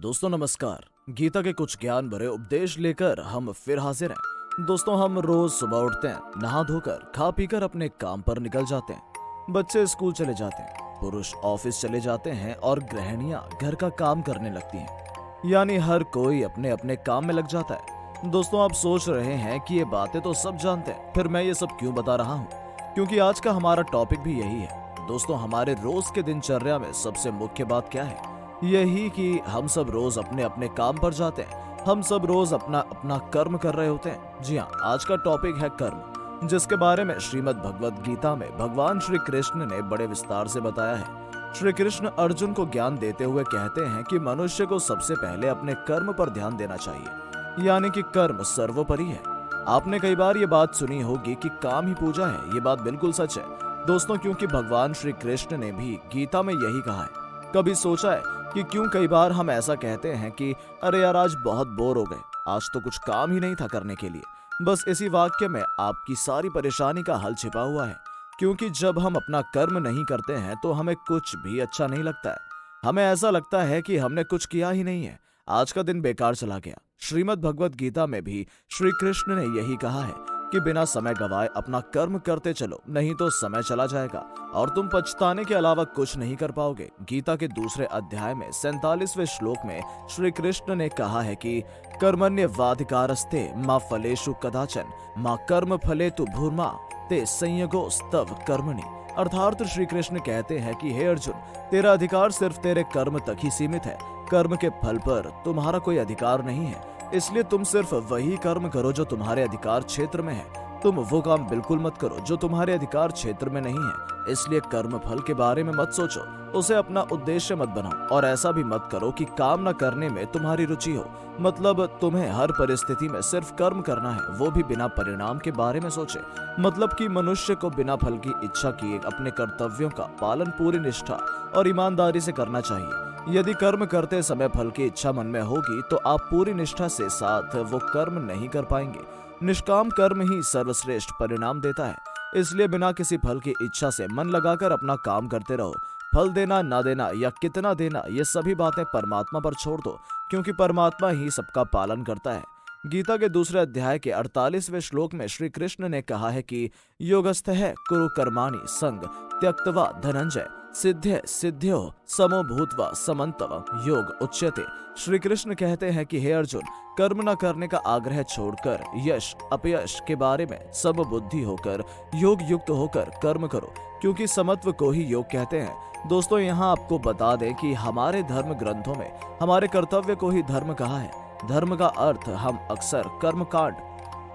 दोस्तों नमस्कार। गीता के कुछ ज्ञान भरे उपदेश लेकर हम फिर हाजिर हैं। दोस्तों हम रोज सुबह उठते हैं, नहा धोकर खा पीकर अपने काम पर निकल जाते हैं। बच्चे स्कूल चले जाते हैं, पुरुष ऑफिस चले जाते हैं और गृहिणियां घर का काम करने लगती हैं। यानी हर कोई अपने अपने काम में लग जाता है। दोस्तों आप सोच रहे हैं कि ये बातें तो सब जानते हैं, फिर मैं ये सब क्यों बता रहा हूँ? क्योंकि आज का हमारा टॉपिक भी यही है। दोस्तों हमारे रोज के दिनचर्या में सबसे मुख्य बात क्या है? यही कि हम सब रोज अपने अपने काम पर जाते हैं। हम सब रोज अपना अपना कर्म कर रहे होते हैं। जी हाँ, आज का टॉपिक है कर्म, जिसके बारे में श्रीमद् भगवद गीता में भगवान श्री कृष्ण ने बड़े विस्तार से बताया है। श्री कृष्ण अर्जुन को ज्ञान देते हुए कहते हैं कि मनुष्य को सबसे पहले अपने कर्म पर ध्यान देना चाहिए, यानी कि कर्म सर्वोपरि है। आपने कई बार ये बात सुनी होगी कि काम ही पूजा है। ये बात बिल्कुल सच है दोस्तों, क्योंकि भगवान श्री कृष्ण ने भी गीता में यही कहा है। कभी सोचा है कि क्यों कई बार हम ऐसा कहते हैं कि अरे यार आज बहुत बोर हो गए, आज तो कुछ काम ही नहीं था करने के लिए। बस इसी वाक्य में आपकी सारी परेशानी का हल छिपा हुआ है। क्योंकि जब हम अपना कर्म नहीं करते हैं तो हमें कुछ भी अच्छा नहीं लगता है। हमें ऐसा लगता है कि हमने कुछ किया ही नहीं है, आज का दिन बेकार चला गया। श्रीमद् भगवद गीता में भी श्री कृष्ण ने यही कहा है कि बिना समय गवाए अपना कर्म करते चलो, नहीं तो समय चला जाएगा और तुम पछताने के अलावा कुछ नहीं कर पाओगे। गीता के दूसरे अध्याय में 47वें श्लोक में श्री कृष्ण ने कहा है कि कर्मण्येवाधिकारस्ते मा फलेषु कदाचन मा कर्म फले तु भूर्मा ते संयोगोस्तव कर्मणि। अर्थात श्री कृष्ण कहते हैं कि हे अर्जुन, तेरा अधिकार सिर्फ तेरे कर्म तक ही सीमित है। कर्म के फल पर तुम्हारा कोई अधिकार नहीं है, इसलिए तुम सिर्फ वही कर्म करो जो तुम्हारे अधिकार क्षेत्र में है। तुम वो काम बिल्कुल मत करो जो तुम्हारे अधिकार क्षेत्र में नहीं है। इसलिए कर्म फल के बारे में मत सोचो, उसे अपना उद्देश्य मत बनाओ और ऐसा भी मत करो कि काम न करने में तुम्हारी रुचि हो। मतलब तुम्हें हर परिस्थिति में सिर्फ कर्म करना है, वो भी बिना परिणाम के बारे में सोचे। मतलब कि मनुष्य को बिना फल की इच्छा किए अपने कर्तव्यों का पालन पूरी निष्ठा और ईमानदारी से करना चाहिए। यदि कर्म करते समय फल की इच्छा मन में होगी तो आप पूरी निष्ठा से साथ वो कर्म नहीं कर पाएंगे। निष्काम कर्म ही सर्वश्रेष्ठ परिणाम देता है। इसलिए बिना किसी फल की इच्छा से मन लगाकर अपना काम करते रहो। फल देना ना देना या कितना देना, ये सभी बातें परमात्मा पर छोड़ दो, क्योंकि परमात्मा ही सबका पालन करता है। गीता के दूसरे अध्याय के 48वें श्लोक में श्री कृष्ण ने कहा है कि योगस्थः कुरु कर्माणि संग त्यक्त्वा धनंजय सिद्धे सिद्ध्यो समो भूत्वा समन्तव योग उच्यते। श्री कृष्ण कहते हैं कि हे अर्जुन, कर्म न करने का आग्रह छोड़कर यश अपयश के बारे में सब बुद्धि होकर योग युक्त होकर कर्म करो, क्योंकि समत्व को ही योग कहते हैं। दोस्तों यहाँ आपको बता दें कि हमारे धर्म ग्रंथों में हमारे कर्तव्य को ही धर्म कहा है। धर्म का अर्थ हम अक्सर कर्म कांड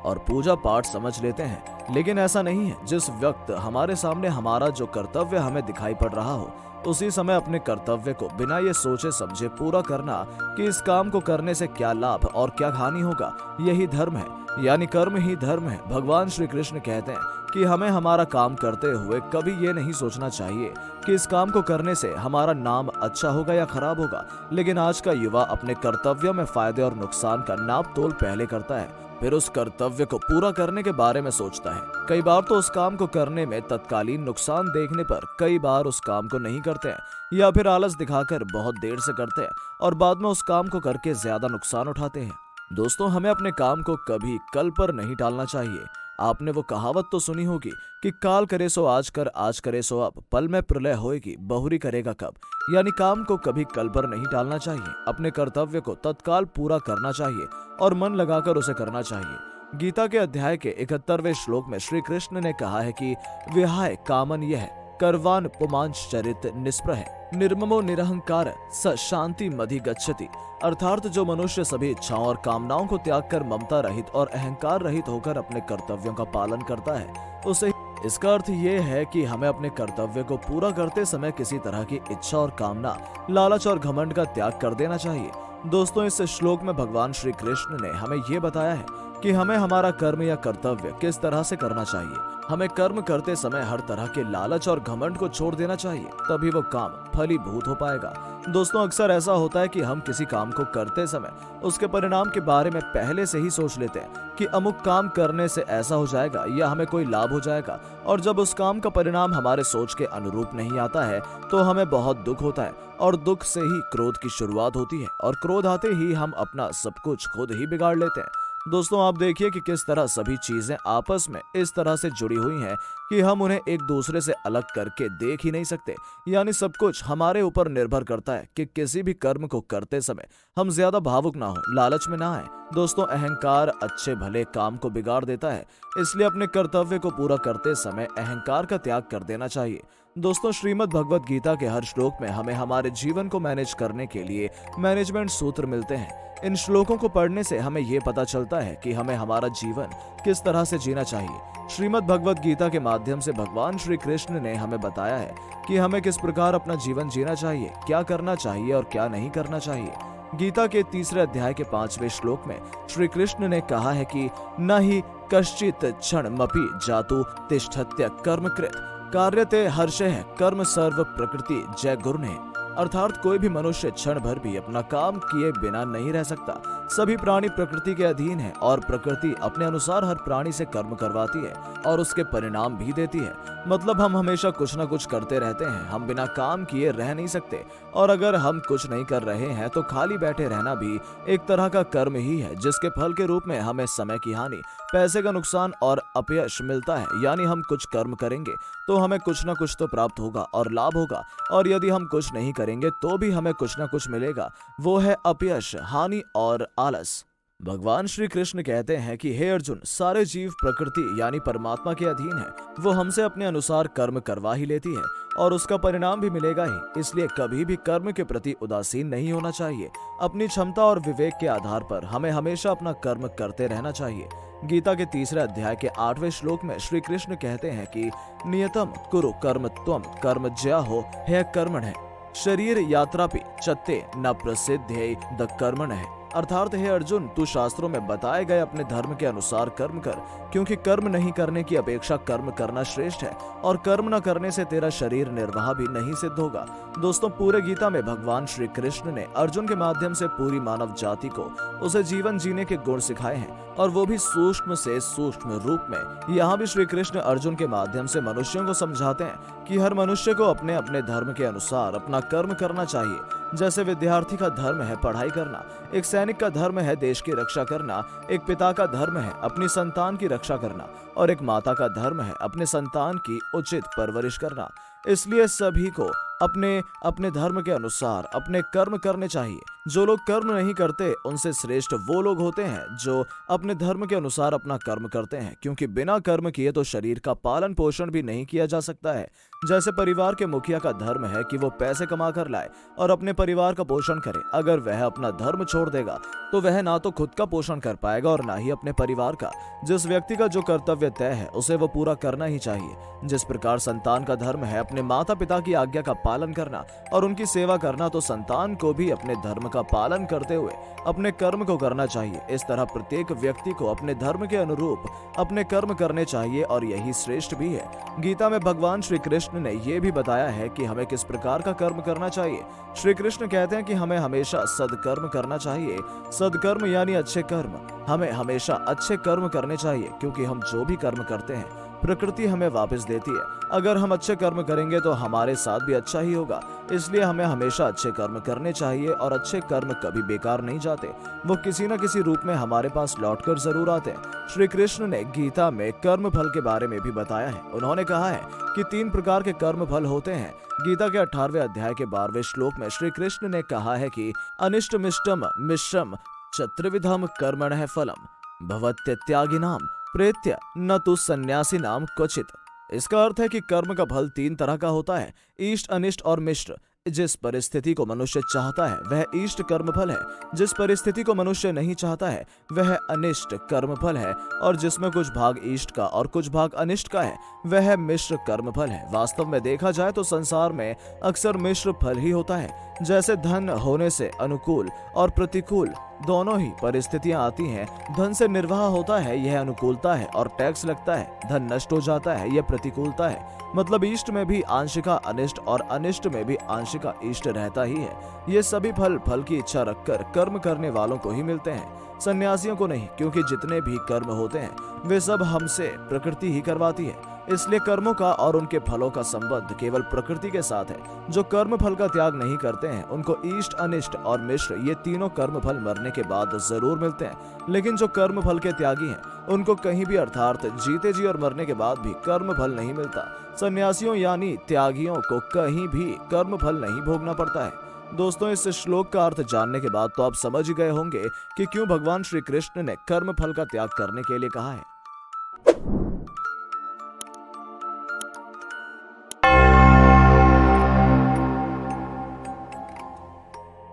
और पूजा पाठ समझ लेते हैं, लेकिन ऐसा नहीं है। जिस वक्त हमारे सामने हमारा जो कर्तव्य हमें दिखाई पड़ रहा हो, उसी समय अपने कर्तव्य को बिना ये सोचे समझे पूरा करना कि इस काम को करने से क्या लाभ और क्या हानि होगा, यही धर्म है। यानी कर्म ही धर्म है। भगवान श्री कृष्ण कहते हैं कि हमें हमारा काम करते हुए कभी ये नहीं सोचना चाहिए कि इस काम को करने से हमारा नाम अच्छा होगा या खराब होगा। लेकिन आज का युवा अपने कर्तव्यों में फायदे और नुकसान का नाप तोल पहले करता है, फिर उस कर्तव्य को पूरा करने के बारे में सोचता है। कई बार तो उस काम को करने में तत्कालीन नुकसान देखने पर कई बार उस काम को नहीं करते हैं, या फिर आलस दिखाकर बहुत देर से करते हैं और बाद में उस काम को करके ज्यादा नुकसान उठाते हैं। दोस्तों हमें अपने काम को कभी कल पर नहीं टालना चाहिए। आपने वो कहावत तो सुनी होगी कि काल करे सो आज कर, आज करे सो अब, पल में प्रलय होएगी, बहुरी करेगा कब। यानी काम को कभी कल पर नहीं टालना चाहिए। अपने कर्तव्य को तत्काल पूरा करना चाहिए और मन लगाकर उसे करना चाहिए। गीता के अध्याय के 71वें श्लोक में श्री कृष्ण ने कहा है कि विहाय कामन यह कर्वान पुमांश चरित निस्पृह निर्ममो निरहंकार स शांति मधि गच्छति। अर्थात जो मनुष्य सभी इच्छाओं और कामनाओं को त्याग कर ममता रहित और अहंकार रहित होकर अपने कर्तव्यों का पालन करता है, उसे इसका अर्थ ये है कि हमें अपने कर्तव्य को पूरा करते समय किसी तरह की इच्छा और कामना, लालच और घमंड का त्याग कर देना चाहिए। दोस्तों इस श्लोक में भगवान श्री कृष्ण ने हमें ये बताया है कि हमें हमारा कर्म या कर्तव्य किस तरह से करना चाहिए। हमें कर्म करते समय हर तरह के लालच और घमंड को छोड़ देना चाहिए, तभी वो काम फलीभूत हो पाएगा। दोस्तों, अक्सर ऐसा होता है कि हम किसी काम को करते समय उसके परिणाम के बारे में पहले से ही सोच लेते हैं कि अमुक काम करने से ऐसा हो जाएगा या हमें कोई लाभ हो जाएगा, और जब उस काम का परिणाम हमारे सोच के अनुरूप नहीं आता है तो हमें बहुत दुख होता है, और दुख से ही क्रोध की शुरुआत होती है, और क्रोध आते ही हम अपना सब कुछ खुद ही बिगाड़ लेते हैं। दोस्तों, आप देखिए कि किस तरह सभी चीजें आपस में इस तरह से जुड़ी हुई हैं कि हम उन्हें एक दूसरे से अलग करके देख ही नहीं सकते। यानी सब कुछ हमारे ऊपर निर्भर करता है कि किसी भी कर्म को करते समय हम ज्यादा भावुक ना हो, लालच में ना आए। दोस्तों, अहंकार अच्छे भले काम को बिगाड़ देता है, इसलिए अपने कर्तव्य को पूरा करते समय अहंकार का त्याग कर देना चाहिए। दोस्तों, श्रीमद् भगवत गीता के हर श्लोक में हमें हमारे जीवन को मैनेज करने के लिए मैनेजमेंट सूत्र मिलते हैं। इन श्लोकों को पढ़ने से हमें ये पता चलता है कि हमें हमारा जीवन किस तरह से जीना चाहिए। श्रीमद् भगवत गीता के माध्यम से भगवान श्री कृष्ण ने हमें बताया है कि हमें किस प्रकार अपना जीवन जीना चाहिए, क्या करना चाहिए और क्या नहीं करना चाहिए। गीता के 3 अध्याय के 5वें श्लोक में श्री कृष्ण ने कहा है कि न ही कश्चित क्षणमपि जातु तिष्ठत्य कर्मकृत कार्यते हर्षः कर्म सर्व प्रकृति जय गुरुने। अर्थात कोई भी मनुष्य क्षण भर भी अपना काम किए बिना नहीं रह सकता। सभी प्राणी प्रकृति के अधीन है और प्रकृति अपने अनुसार हर प्राणी से कर्म करवाती है और उसके परिणाम भी देती है। मतलब हम हमेशा कुछ न कुछ करते रहते हैं, हम बिना काम किए रह नहीं सकते, और अगर हम कुछ नहीं कर रहे हैं तो खाली बैठे रहना भी एक तरह का कर्म ही है, जिसके फल के रूप में हमें समय की हानि, पैसे का नुकसान और अपयश मिलता है। यानी हम कुछ कर्म करेंगे तो हमें कुछ न कुछ तो प्राप्त होगा और लाभ होगा, और यदि हम कुछ नहीं करेंगे तो भी हमें कुछ न कुछ मिलेगा, वो है अपयश, हानि और आलस। भगवान श्री कृष्ण कहते हैं कि हे अर्जुन, सारे जीव प्रकृति यानी परमात्मा के अधीन है, वो हमसे अपने अनुसार कर्म करवा ही लेती है और उसका परिणाम भी मिलेगा ही। इसलिए कभी भी कर्म के प्रति उदासीन नहीं होना चाहिए। अपनी क्षमता और विवेक के आधार पर हमें हमेशा अपना कर्म करते रहना चाहिए। गीता के 3 अध्याय के 8वें श्लोक में श्री कृष्ण कहते हैं कि नियतम कुरु कर्म त्वम कर्म ज्याहो है कर्मण है शरीर यात्रापि चत्ते न प्रसिद्धे द कर्मण है। अर्थात हे अर्जुन, तू शास्त्रों में बताए गए अपने धर्म के अनुसार कर्म कर, क्योंकि कर्म नहीं करने की अपेक्षा कर्म करना श्रेष्ठ है, और कर्म न करने से तेरा शरीर निर्वाह भी नहीं सिद्ध होगा। दोस्तों, पूरे गीता में भगवान श्री कृष्ण ने अर्जुन के माध्यम से पूरी मानव जाति को उसे जीवन जीने के गुण सिखाए हैं, और वो भी सूक्ष्म से सूक्ष्म रूप में। यहाँ भी श्री कृष्ण अर्जुन के माध्यम से मनुष्यों को समझाते हैं कि हर मनुष्य को अपने अपने धर्म के अनुसार अपना कर्म करना चाहिए। जैसे विद्यार्थी का धर्म है पढ़ाई करना, एक सैनिक का धर्म है देश की रक्षा करना, एक पिता का धर्म है अपनी संतान की रक्षा करना, और एक माता का धर्म है अपने संतान की उचित परवरिश करना। इसलिए सभी को अपने अपने धर्म के अनुसार अपने कर्म करने चाहिए। जो लोग कर्म नहीं करते उनसे श्रेष्ठ वो लोग होते हैं जो अपने धर्म के अनुसार अपना कर्म करते हैं, क्योंकि बिना कर्म किए तो शरीर का पालन पोषण भी नहीं किया जा सकता है। जैसे परिवार के मुखिया का धर्म है कि वो पैसे कमा कर लाए और अपने परिवार का पोषण करे। अगर वह अपना धर्म छोड़ देगा तो वह ना तो खुद का पोषण कर पाएगा और ना ही अपने परिवार का। जिस व्यक्ति का जो कर्तव्य तय है उसे वो पूरा करना ही चाहिए। जिस प्रकार संतान का धर्म है अपने माता पिता की आज्ञा का पालन करना और उनकी सेवा करना, तो संतान को भी अपने धर्म का पालन करते हुए अपने कर्म को करना चाहिए। इस तरह प्रत्येक व्यक्ति को अपने धर्म के अनुरूप अपने कर्म करने चाहिए, और यही श्रेष्ठ भी है। गीता में भगवान श्री कृष्ण ने यह भी बताया है कि हमें किस प्रकार का कर्म करना चाहिए। श्री कृष्ण कहते हैं कि हमें हमेशा सदकर्म करना चाहिए। सदकर्म यानी अच्छे कर्म। हमें हमेशा अच्छे कर्म करने चाहिए, क्योंकि हम जो भी कर्म करते हैं प्रकृति हमें वापस देती है। अगर हम अच्छे कर्म करेंगे तो हमारे साथ भी अच्छा ही होगा। इसलिए हमें हमेशा अच्छे कर्म करने चाहिए, और अच्छे कर्म कभी बेकार नहीं जाते, वो किसी न किसी रूप में हमारे पास लौटकर जरूर आते हैं। श्री कृष्ण ने गीता में कर्म फल के बारे में भी बताया है। उन्होंने कहा है कि 3 प्रकार के कर्म फल होते हैं। गीता के 18वें अध्याय के 12वें श्लोक में श्री कृष्ण ने कहा है कि अनिष्टमिष्टम मिश्रम चत्रिविधम कर्मणः फलम भवत्यत्यागिनाम प्रेत्य न तो सन्यासी नाम क्वचित। इसका अर्थ है कि कर्म का फल 3 तरह का होता है, इष्ट, अनिष्ट और मिश्र। जिस परिस्थिति को मनुष्य चाहता है वह इष्ट कर्म फल है, जिस परिस्थिति को मनुष्य नहीं चाहता है वह अनिष्ट कर्म फल है, और जिसमें कुछ भाग इष्ट का और कुछ भाग अनिष्ट का है वह मिश्र कर्म फल है। वास्तव में देखा जाए तो संसार में अक्सर मिश्र फल ही होता है। जैसे धन होने से अनुकूल और प्रतिकूल दोनों ही परिस्थितियां आती हैं। धन से निर्वाह होता है, यह अनुकूलता है, और टैक्स लगता है, धन नष्ट हो जाता है, यह प्रतिकूलता है। मतलब इष्ट में भी आंशिका अनिष्ट और अनिष्ट में भी आंशिका इष्ट रहता ही है। ये सभी फल फल की इच्छा रखकर कर्म करने वालों को ही मिलते हैं, सन्यासियों को नहीं, क्योंकि जितने भी कर्म होते हैं वे सब हमसे प्रकृति ही करवाती है। इसलिए कर्मों का और उनके फलों का संबंध केवल प्रकृति के साथ है। जो कर्म फल का त्याग नहीं करते हैं उनको इष्ट, अनिष्ट और मिश्र ये तीनों कर्म फल मरने के बाद जरूर मिलते हैं। लेकिन जो कर्म फल के त्यागी हैं उनको कहीं भी अर्थात जीते जी और मरने के बाद भी कर्म फल नहीं मिलता। सन्यासियों यानी त्यागियों को कहीं भी कर्म फल नहीं भोगना पड़ता है। दोस्तों, इस श्लोक का अर्थ जानने के बाद तो आप समझ ही गए होंगे कि क्यों भगवान श्री कृष्ण ने कर्म फल का त्याग करने के लिए कहा है।